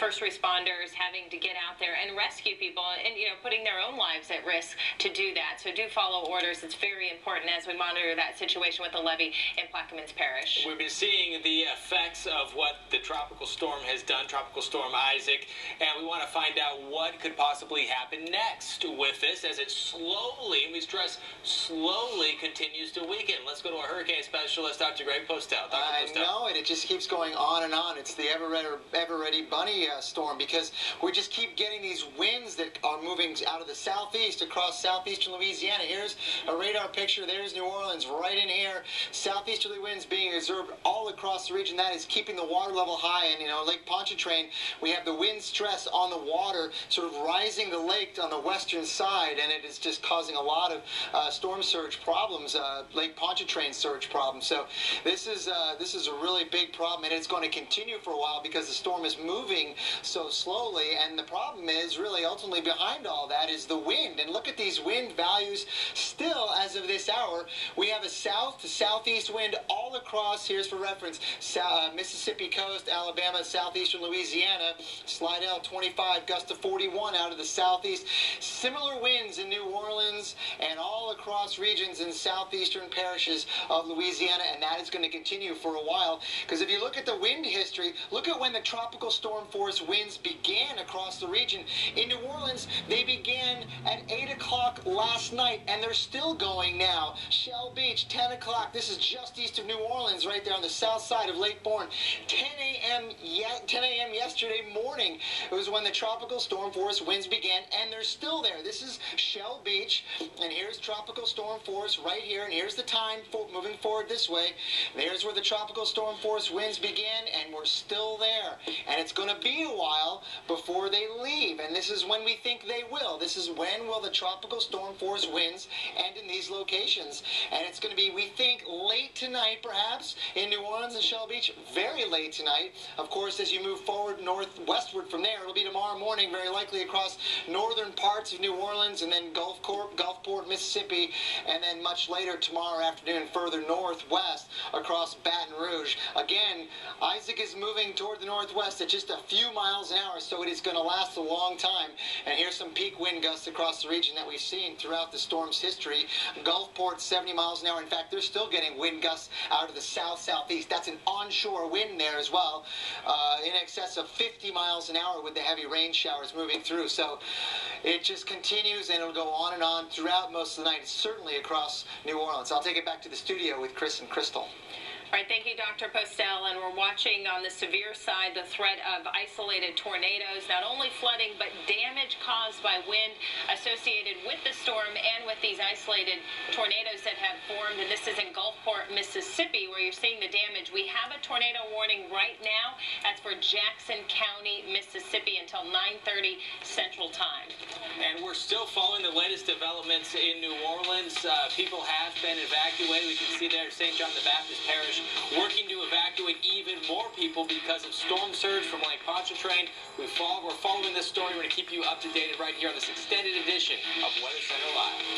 first responders having to get out there and rescue people and, putting their own lives at risk to do that. So do follow orders. It's very important as we monitor that situation with the levee in Plaquemines Parish. We've been seeing the effects of what the tropical storm has done, Tropical Storm Isaac, and we want to find out what could possibly happen next with this as it slowly, and we stress slowly, continues to weaken. Let's go to our hurricane specialist, Dr. Greg Postel. I know it. It just keeps going on and on. It's the ever-ready bunny storm because we just keep getting these winds that are moving out of the southeast across southeastern Louisiana. Here's a radar picture. There's New Orleans right in here. Southeasterly winds being observed all across the region. That is keeping the water level high. And, Lake Pontchartrain, we have the wind stress on the water sort of rising the lake on the western side, and it is just causing a lot of storm surge problems, Lake Pontchartrain surge problems. So this is a really big problem, and it's going to continue for a while because the storm is moving so slowly. And the problem is really ultimately behind all that is the wind. And look at these wind values still as of this hour. We have a south to southeast wind all across, here's for reference, Mississippi coast, Alabama, southeastern Louisiana, Slidell 25, gust to 41 out of the southeast. Similar winds in New Orleans and all across regions in southeastern parishes of Louisiana, and that is going to continue for a while. Because if you look at the wind history, look at when the tropical storm force winds began across the region. In New Orleans, they began at 8 o'clock last night, and they're still going now. Shell Beach, 10 o'clock. This is just east of New Orleans, right there on the south side of Lake Bourne. 10 a.m. yesterday morning, it was when the tropical storm force winds began, and they're still there. This is Shell Beach, and here's tropical storm force right here, and here's the time moving forward this way. There's where the tropical storm force winds began, and we're still there. And it's going to be a while before they leave, and this is when we think they will. This is when will the tropical storm force winds end in these locations. And it's going to be, we think, late tonight perhaps in New Orleans and Shell Beach, very late tonight. Of course, as you move forward northwestward from there, it'll be tomorrow morning, very likely across northern parts of New Orleans, and then Gulfport, Mississippi, and then much later tomorrow afternoon further northwest across Baton Rouge. Again, Isaac is moving toward the northwest at just a few miles an hour, so it is going to last a long time. And here's some peak wind gusts across the region that we've seen throughout the storm's history. Gulfport, 70 miles an hour. In fact, they're still getting wind gusts out of the south-southeast. That's an onshore wind there as well, in excess of 50 miles an hour with the heavy rain showers moving through. So it just continues, and it'll go on and on throughout most of the night, certainly across New Orleans. I'll take it back to the studio with Chris and Crystal. All right, thank you, Dr. Postel. And we're watching on the severe side the threat of isolated tornadoes, not only flooding, but damage caused by wind associated with the storm and with these isolated tornadoes that have formed. And this is in Gulfport, Mississippi, where you're seeing the damage. We have a tornado warning right now. That's for Jackson County, Mississippi, until 9:30 Central Time. And we're still following the latest developments in New Orleans. People have been evacuated. We can see there St. John the Baptist Parish working to evacuate even more people because of storm surge from Lake Pontchartrain. We're following this story. We're going to keep you up to date right here on this extended edition of Weather Center Live.